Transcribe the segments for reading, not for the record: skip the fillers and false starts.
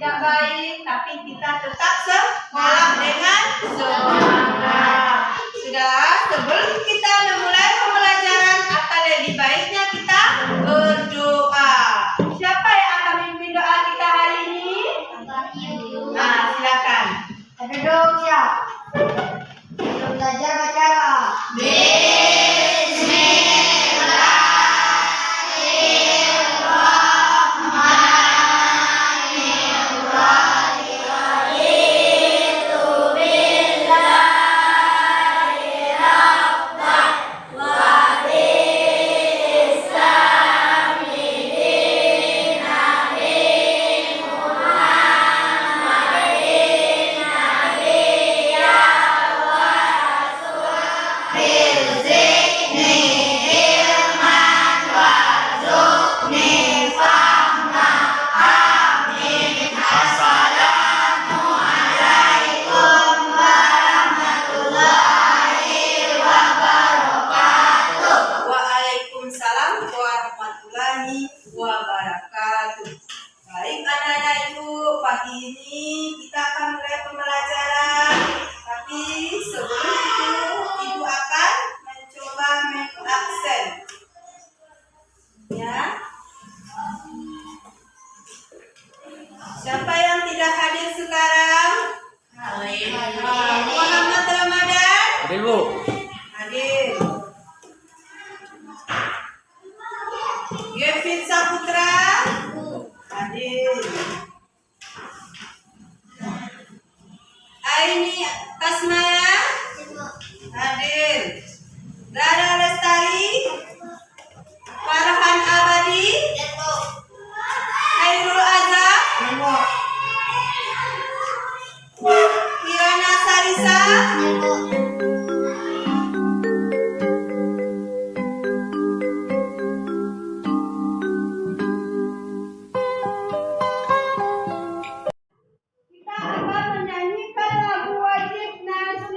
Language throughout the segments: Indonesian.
tidak baik, tapi kita tetap sekolah dengan semangat. Sudah, sebelum kita memulai pembelajaran, akan lebih baiknya kita berdoa. Siapa yang akan memimpin doa kita hari ini? Nah, silakan. Duduk siap. Belajar baca. Waalaikumsalam warahmatullahi wabarakatuh. Baik anak-anak ibu, pagi ini kita akan mulai pembelajaran. Tapi sebelum itu, ibu akan mencoba mengabsen. Ya. Siapa yang tidak hadir sekarang? Muhammad Ramadan? Hadir, Bu. Hadir. Gevin Saputra? Hadir. Aini Kasmaya? Hadir. Rara Lestari? Farhan Abadi? Hairul Azam? Kirana Sarisa? Kita akan menyanyikan lagu wajib nasional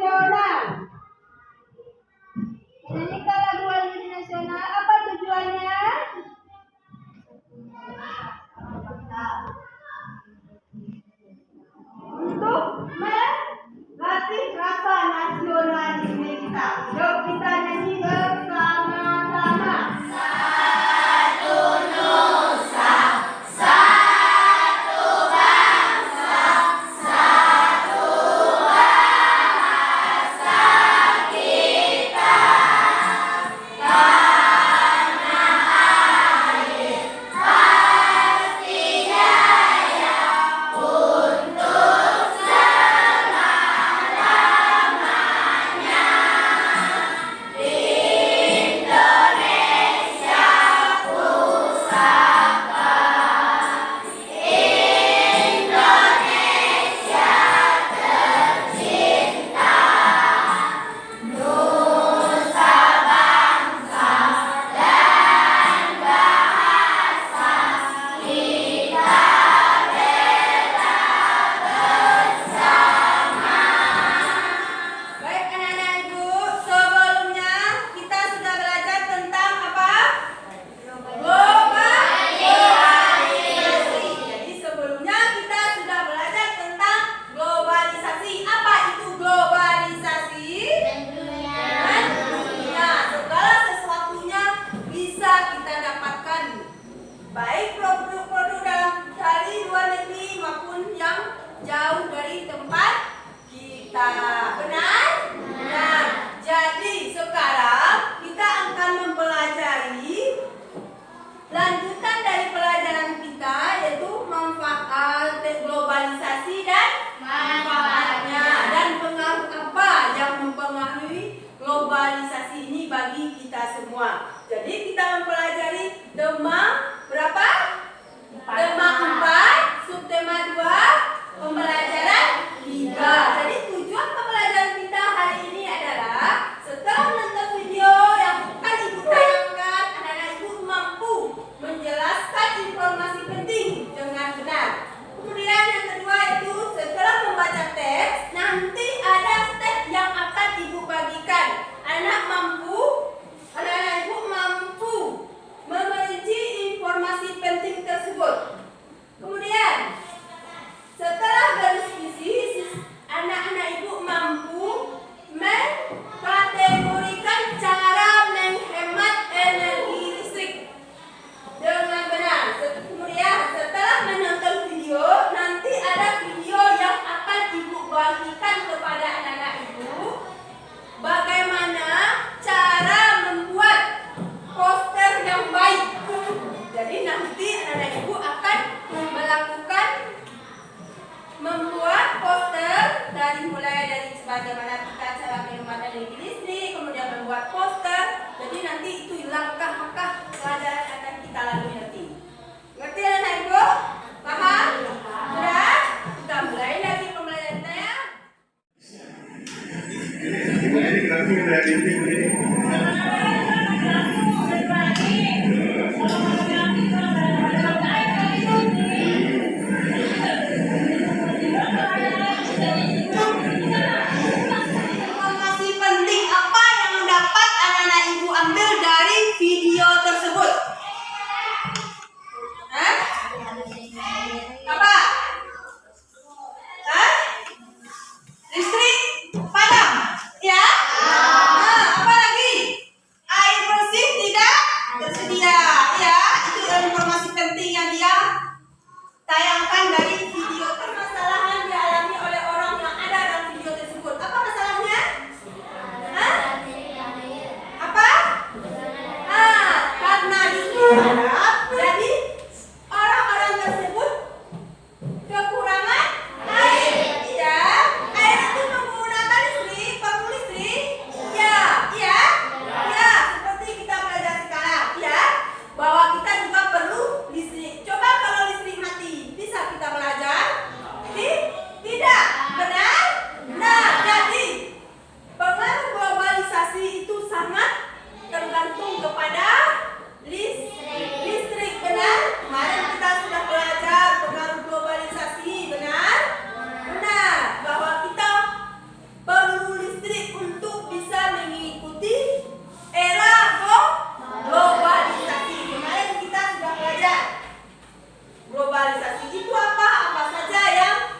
globalisasi itu apa? Apa saja yang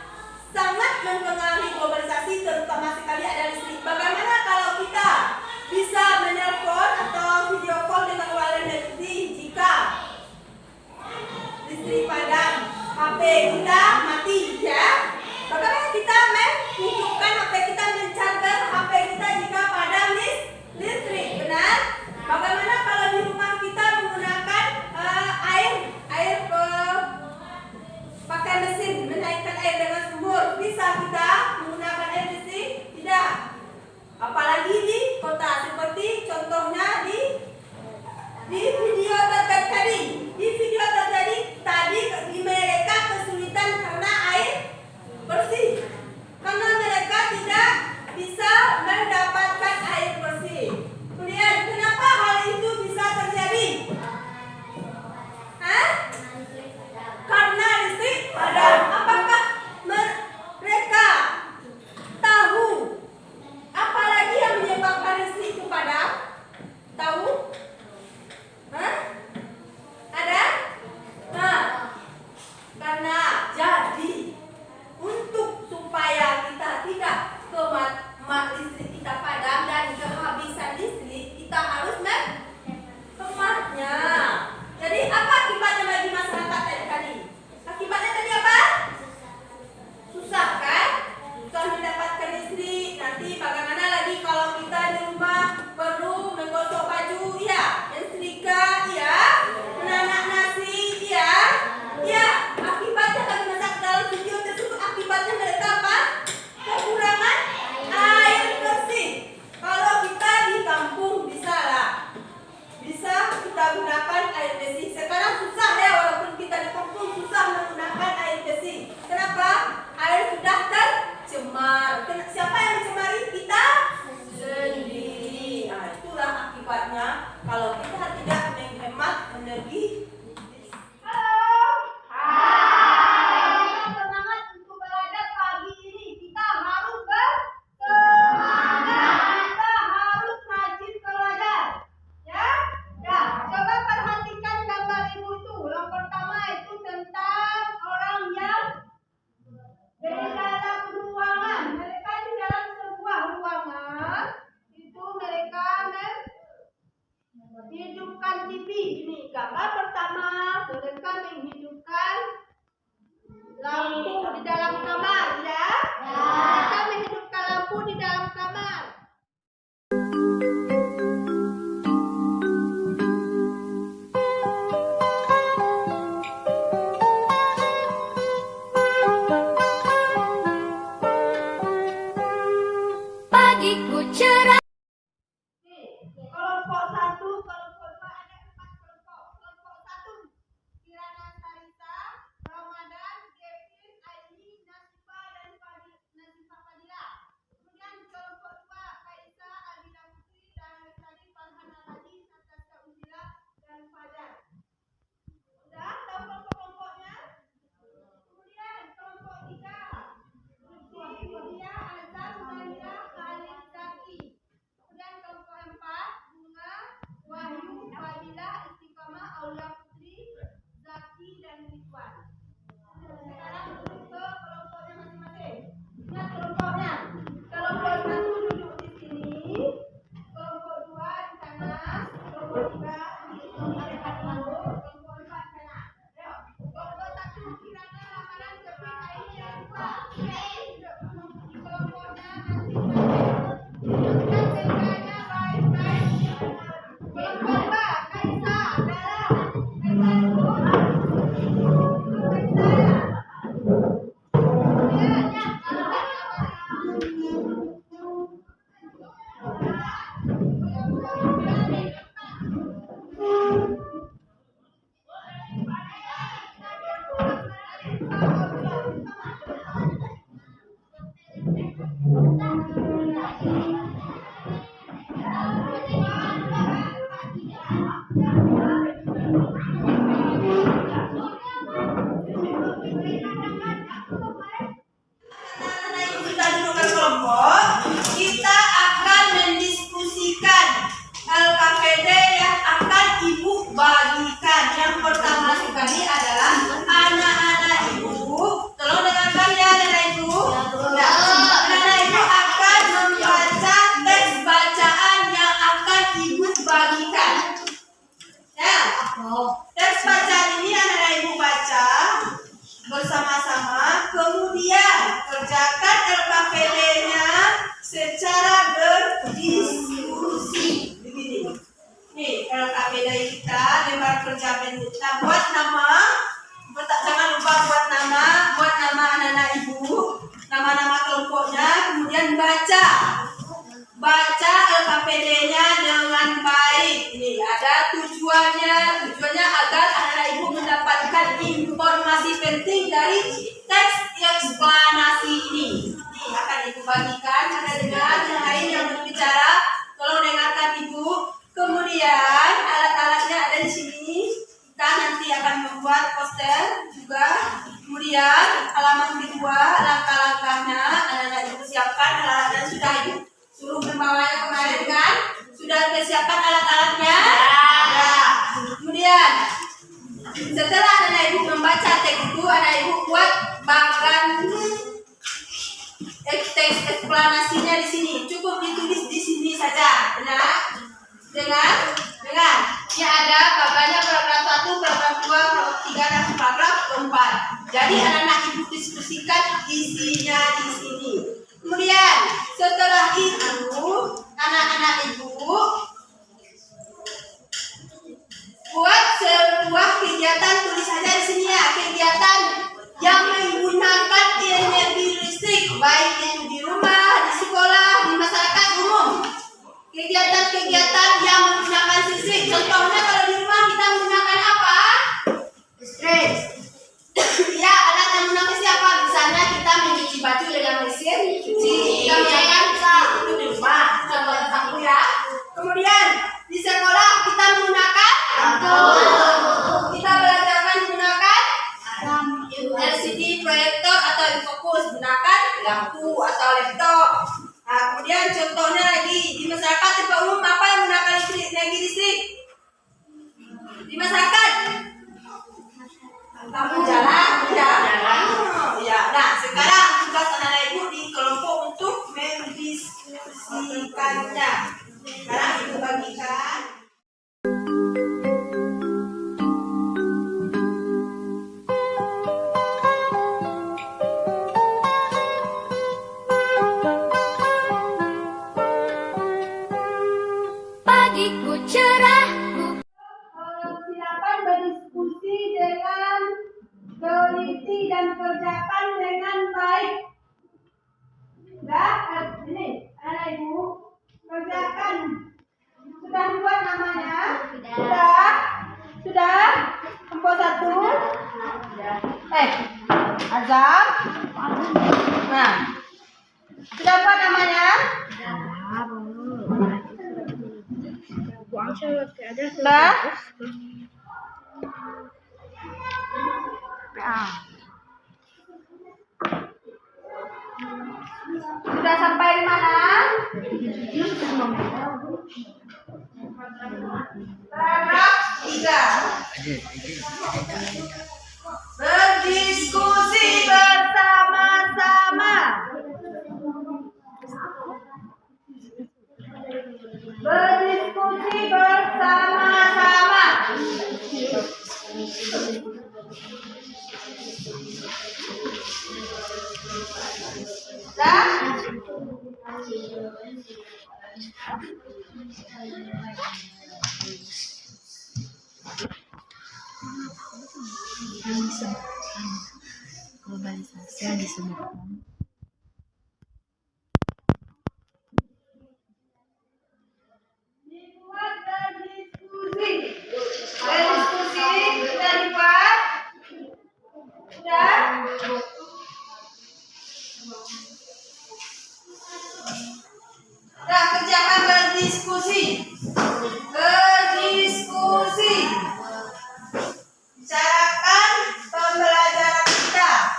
sangat mempengaruhi globalisasi, terutama sekali ada listrik. Bagaimana kalau kita bisa menelpon atau video call dengan waralaba jika listrik padam, HP kita mati, ya? Bagaimana kita menghidupkan HP kita, mencarger HP kita jika padam listrik, benar? Bagaimana kalau di rumah kita menggunakan air pakai mesin, menaikkan air dengan sumur, bisa kita menggunakan air listrik? Tidak. Apalagi di kota, seperti contohnya di video terjadi. Di video terjadi tadi di mereka kesulitan karena air bersih. Karena mereka tidak bisa mendapatkan air bersih. Kemudian kenapa hal itu bisa terjadi? Karena listrik padam. Apakah mereka tahu apalagi yang menyebabkan listrik itu padam? Tahu? Ada? Karena jadi untuk supaya kita tidak listrik kita padam dan kehabisan listrik, kita harus menghematnya. Jadi apa akibatnya bagi masyarakat tadi? Akibatnya tadi apa? Susah kan? Susah mendapatkan listrik. Nanti bagaimana lagi kalau kita di rumah perlu menggosok baju, ya, mensetrika, ya, menanak nasi, ya, ya. Akibatnya bagi masyarakat dalam video tersebut, akibatnya mereka apa? Kekurangan air bersih. Kalau kita di kampung bisa lah, bisa kita gunakan air bersih. Sekarang susah ya, walaupun kita di kampung susah menggunakan air bersih. Kenapa? Air sudah tercemar. Siapa yang mencemari? Kita sendiri. Nah, itulah akibatnya kalau kita tidak menghemat energi. Halo. Hai. Semangat untuk belajar pagi ini. Kita harus bersemangat. Kita harus rajin belajar. Ya? Ya. Coba perhatikan gambar ibu itu. Yang pertama itu tentang orang yang di dalam ruangan. Mereka di dalam sebuah ruangan. Itu mereka menghidupkan TV. Ini gambar pertama. Mereka menghidupkan lampu di dalam kamar, ya? Mereka menghidupkan lampu di dalam kamar. Pagiku cerah. Kelompok 1, kelompok 2, ada 4 kelompok. Kelompok 1, Kirana Sarita, Ramadan, Kevin, Aini, Nasifa, dan Nasifa Fadila. Kemudian kelompok 2, Kaisa, Alina Putri, dan Lestari, Farhana Raji, Natasha Uzila, dan Fajar. Sudah tahu kelompok-kelompoknya? Kemudian kelompok 3, Lutfi, Widya, Azam, Zahira, Khalid, Zaki. Kemudian kelompok 4, Bunga, Wahyu, Fadila, Istiqamah, Aulia Putri, Zaki, dan Ridwan. Sekarang duduk ke kelompoknya masing-masing. Lihat kelompoknya. Kelompok 1 duduk di sini, kelompok 2 di sana, kelompok 3 di dekat timur, kelompok 4 di sana. Ayo. Kelompok 1, Kirana, Ramadan, Kevin, Aini, dan Nasifa. Duduk. Kelompoknya masing-masing. Masukkan bengkanya baik-baik. Kelompok 2, Kaisa, Dara. Kaisa duduk. Kaisa. Lihat, ya. Anak-anak yang sudah dudukkan kelompok, kita akan mendiskusikan LKPD yang akan ibu bagikan. Yang pertama sekali adalah anak-anak Kemudian kerjakan LKPD-nya secara berdiskusi. Begini. Nih LKPD kita lembar kerja kita buat nama. Jangan lupa buat nama anak-anak ibu, nama-nama kelompoknya, kemudian baca LKPD-nya dengan baik. Ini ada tujuannya agar anak-anak ibu mendapatkan informasi penting dari teks eksplanasi ini. Ini akan ibu bagikan, Anda dengar yang lain yang berbicara, tolong dengarkan ibu. Kemudian alat-alatnya ada di sini. Kita nanti akan membuat poster juga. Kemudian halaman kedua, langkah-langkahnya anak-anak ibu siapkan alat-alatnya. Sudah ibu suruh membawanya kemarin kan? Sudah disiapkan alat-alatnya? Ya. Kemudian setelah anak ibu membaca teks itu, anak ibu buat bagan teks eksplanasinya di sini. Cukup ditulis di sini saja. Benar? Dengar? Ini ada bagannya paragraf 1, paragraf 2, paragraf 3, dan paragraf 4. Jadi anak-anak ibu diskusikan isinya di sini. Kemudian setelah itu anak-anak ibu buat sebuah kegiatan, tulis saja di sini ya, kegiatan yang menggunakan energi listrik, baik itu di rumah, di sekolah, di masyarakat umum. Kegiatan-kegiatan yang menggunakan listrik. Contohnya kalau di rumah kita menggunakan apa? Listrik. Ya, alat yang menggunakan siapa? Misalnya kita mencuci baju dengan mesin cuci. Kita menggunakan itu di rumah. Contohnya sapu ya. Kemudian di sekolah kita menggunakan lampu. Kita belajarkan menggunakan LCD proyektor atau fokus, gunakan lampu atau laptop. Nah, kemudian contohnya lagi di masyarakat tempat umum apa yang menggunakan energi listrik? Di masyarakat? Lampu jalan, ya. Ya. Nah, sekarang tugas anak-anak ibu di kelompok untuk mendiskusikannya. Sekarang ibu bagikan. Pagiku cerah. Silakan berdiskusi dengan teliti dan kerjakan dengan baik. Ini anak ibu kerjakan. Sudah dibuat namanya? Sudah. Tempo 1. Azam. Nah, sudah buat namanya? Sudah. Sudah sampai di mana? Paragraf 3. Berdiskusi bersama-sama. Berdiskusi bersama-sama. Dan globalisasi yang disebutkan dibuat berdiskusi. Berdiskusi sudah dibuat. Sudah. Sudah kerjakan berdiskusi. Berdiskusi. Bicarakan pembelajaran kita.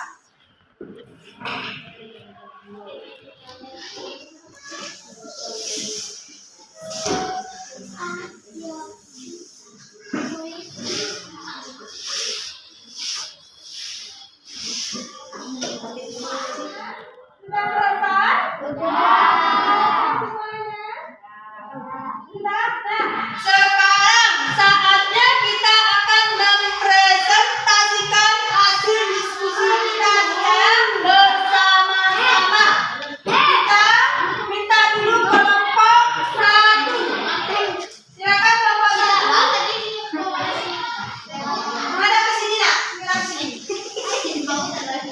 Sudah selesai? Sudah. Semuanya? Sudah. Nah, sekarang saatnya kita akan mempresentasikan hasil diskusi kita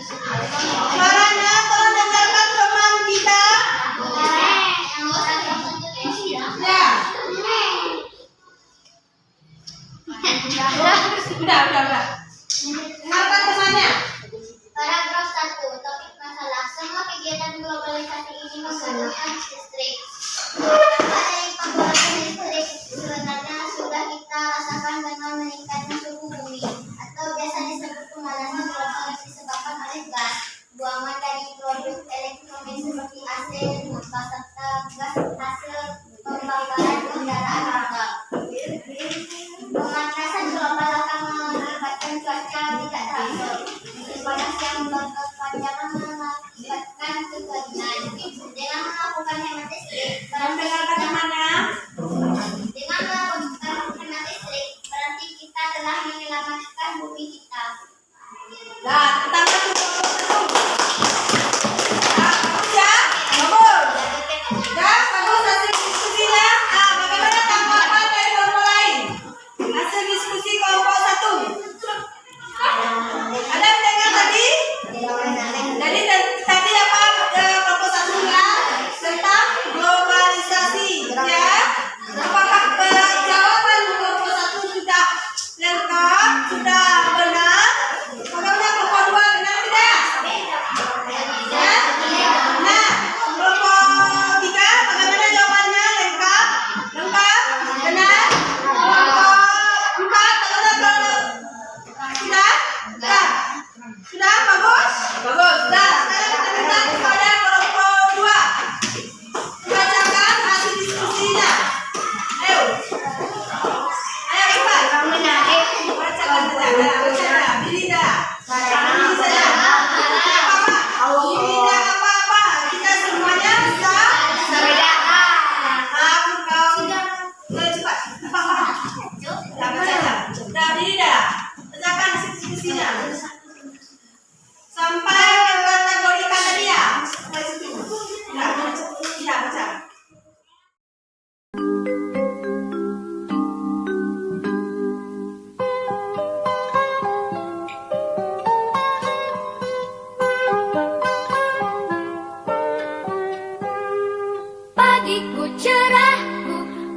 Suaranya tolong dengarkan teman kita. Ya. Udah. Dengarkan temannya. Paragraf 1. Topik masalah. Semua kegiatan globalisasi ini menggunakan listrik. Dampak dari pemborosan listrik sebenarnya sudah kita rasakan dengan meningkatnya suhu bumi atau biasa disebut pemanasan global disebabkan oleh gas buangan dari produk elektronik seperti AC dan motor serta gas hasil pembakaran kendaraan motor. Pemanasan global akan mengakibatkan cuaca tidak teratur. Musim panas yang berkepanjangan mengakibatkan kekeringan. Dengan melakukan hemat listrik, Dengarkan temannya. dengan melakukan hemat listrik, berarti kita telah menyelamatkan bumi kita. Nah, kita masuk ke bagus ya. Bagus. Bagus hasil diskusinya. Bagaimana tanggapan dari kelompok lain? Hasil diskusi kelompok 1. Ada yang dengar tadi? Jadi tadi apa kelompok 1 ya? Tentang globalisasi ya. Apakah jawaban kelompok 1 sudah lengkap? Sudah benar? Bagaimana kelompok 2 benar tidak? Ya? Nah, kelompok 3 bagaimana jawabannya? Lengkap? Lengkap? Benar? Kelompok 4 bagaimana? Sudah? Sudah? Bagus? Bagus. Nah, sekarang kita minta kepada kelompok 2 bacakan hasil diskusinya. Ayo. Ayo cepat. Bacakan saja. Diri dah. Diri saja. Tidak apa-apa. Kita semuanya bisa membedakan. Cepat. Dah baca. Dah diri dah. Bacakan hasil diskusinya. Sampai kategorikan tadi ya. Sampai situ. Tidak baca. Pagiku cerah,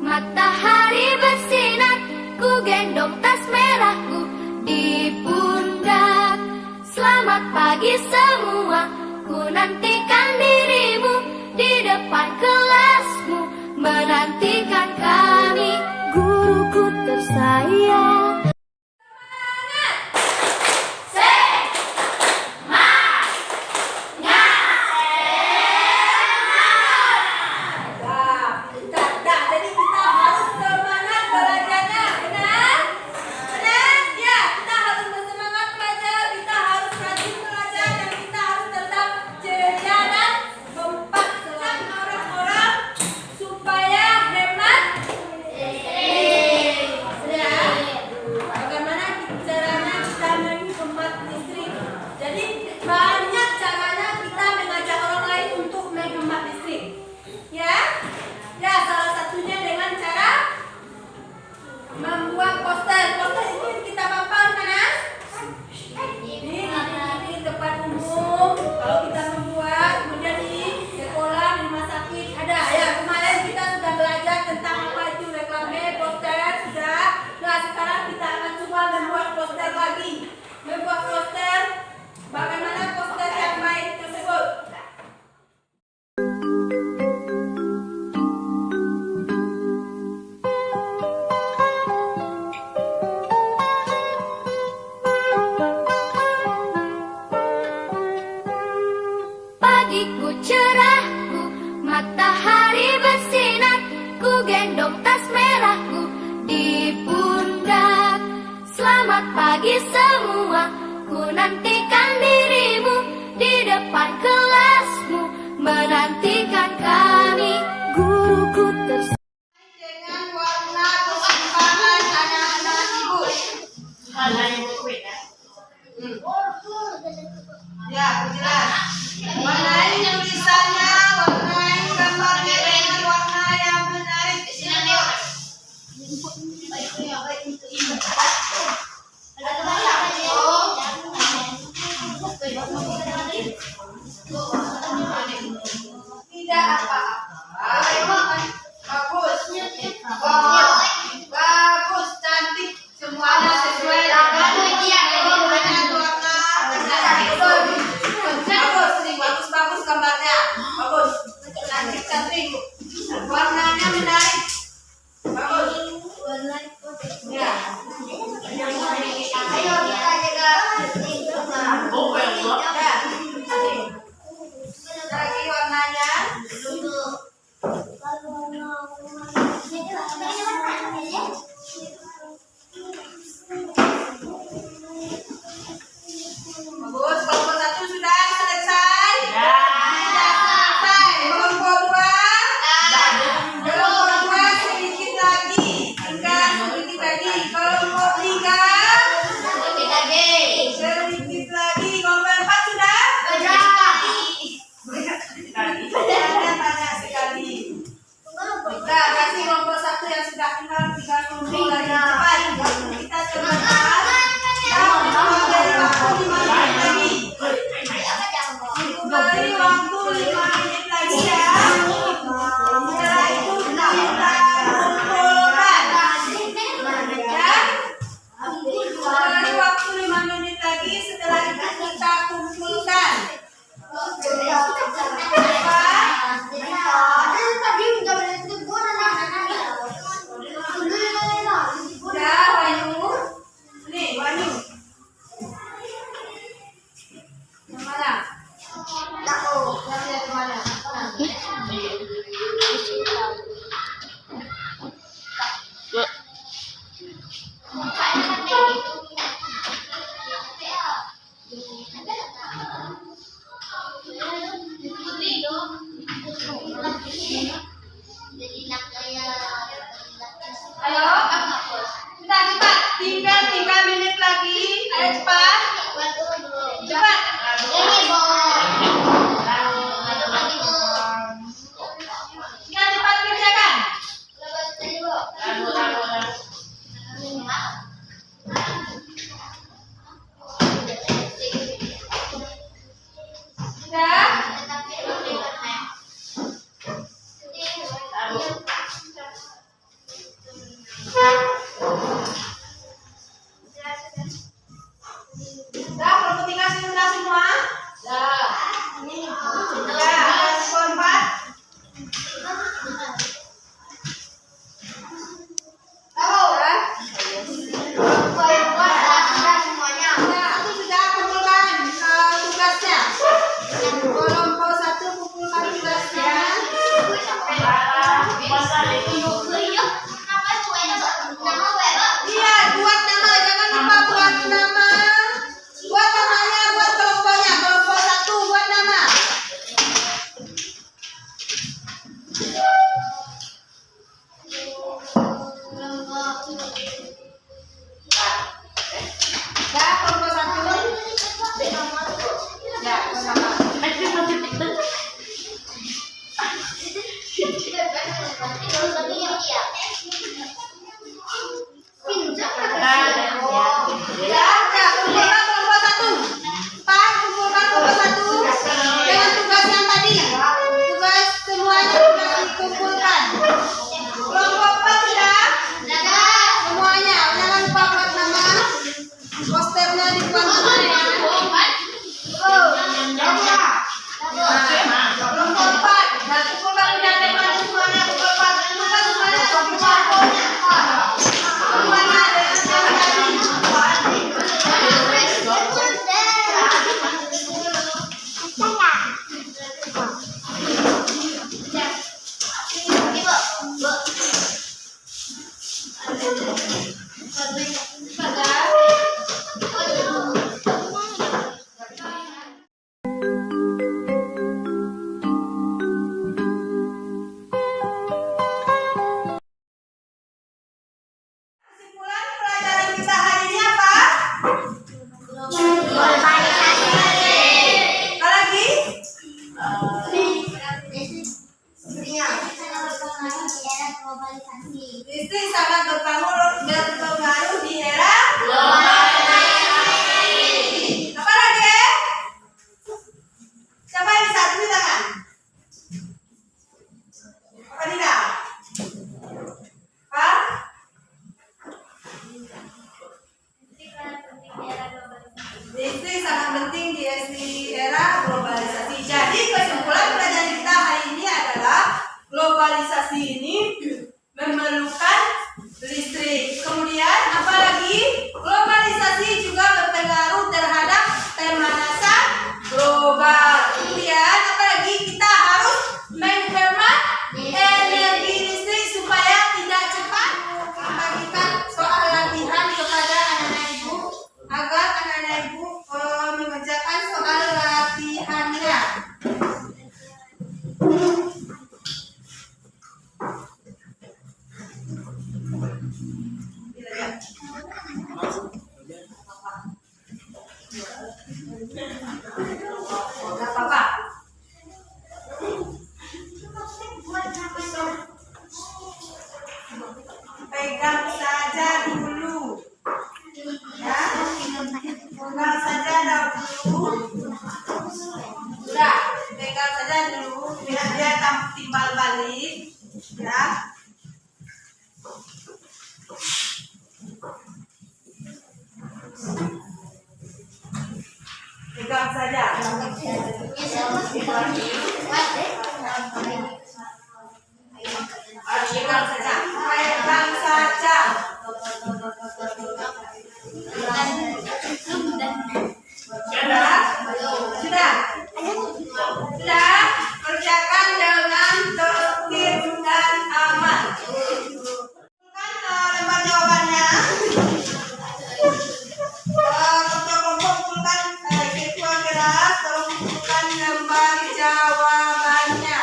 matahari bersinar, ku gendong tas merahku di pundak. Selamat pagi semua, ku nantikan dirimu di depan kelasmu, menantikan kami, guruku tersayang. Jadi kita harus semangat belajarnya, benar? Benar? Ya, kita harus bersemangat belajar, kita harus rajin belajar, dan kita harus tetap ceria dan kompak dengan orang-orang supaya hemat listrik. Ya. Bagaimana caranya kita menghemat listrik? Jadi banyak caranya kita mengajak orang lain untuk menghemat listrik. Ya. Ya, salah satunya dengan cara membuat poster. Poster ini kita pampang mana? Di tempat umum. Kalau kita membuat, kemudian di sekolah, di rumah sakit ada. Ya, kemarin kita sudah belajar tentang apa itu reklame, poster sudah. Nah, sekarang kita akan coba membuat poster lagi. Membuat poster. Bagaimana poster yang baik tersebut? Pagiku cerah, matahari bersinar, ku gendong tas merahku di pundak. Selamat pagi semua, ku nantikan dirimu di depan kelasmu, menantikan kami, guruku tersayang. Dengan warna kesukaan anak-anak ibu. Ya, jelas. Warnai tulisannya, warnai gambarnya dengan warna yang menarik. Tidak apa-apa. Bagus. Wah, bagus, cantik. Semuanya sesuai dengan warna. Bagus, nih, bagus gambarnya. Bagus, cantik. Warnanya menarik. Bagus. Ya. Ayo kita jaga. Lagi warnanya. Bagus, kelompok 1 sudah selesai. Sudah selesai. Kelompok 2. Kelompok 2 sedikit lagi. Tinggal sedikit lagi. Kelompok 3. Sedikit lagi. Kelompok 4 sudah? Banyak sekali. Kita kasih kelompok 1 yang sudah kenal 3 kelompok lagi. Cepat. Kita coba beri waktu 5 menit lagi. Beri waktu 5 menit lagi ya. Setelah itu kita kumpulkan. Ya. Beri waktu 5 menit lagi. Setelah itu kita kumpulkan. Sudah, Wanyu. Nih, Wanyu. Yang mana? Yang mana? Ayo. Sudah cepat. Tinggal 3 menit lagi. Ayo cepat. Cepat. Tinggal cepat kerjakan. Sudah. Sudah, kelompok 3 sudah semua? Sudah. Sudah, kelompok 4. Tahu? Sudah, aku sudah kumpulkan tugasnya. Kelompok 1 kumpulkan tugasnya. Iya, buat nama, jangan lupa buat nama. Buat namanya, buat kelompoknya. Kelompok 1 buat nama. Ya, kelompok 1. Ya, sama. Ya, kumpulkan kelompok 1. Cepat, kumpulkan kelompok 1. Dengan tugas yang tadi. Tugas semuanya sudah dikumpulkan. Kelompok 4 sudah? Semuanya. Jangan lupa buat nama. Posternya dibuat semuanya. Kelompok 4. Nah, kumpulkan udah depan semuanya. Kelompok 4. Kumpulkan semuanya. Semuanya dengan yang tadi. saja. Pegang saja. Pegang saja. Sudah? Sudah? Kerjakan dengan tertib dan aman. Kumpulkan lembar jawabannya. Kelompok kumpulkan siswa kelas, tolong kumpulkan lembar jawabannya.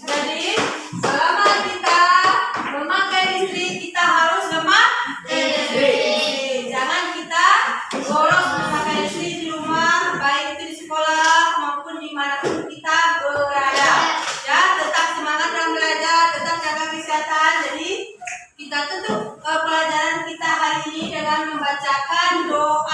Jadi selama kita memakai listrik, kita harus hemat listrik. Jangan kita boros memakai listrik di rumah, baik itu di sekolah maupun dimanapun kita berada. Ya, tetap semangat dalam belajar, tetap jaga kesehatan. Jadi kita tutup pelajaran kita hari ini dengan membacakan doa.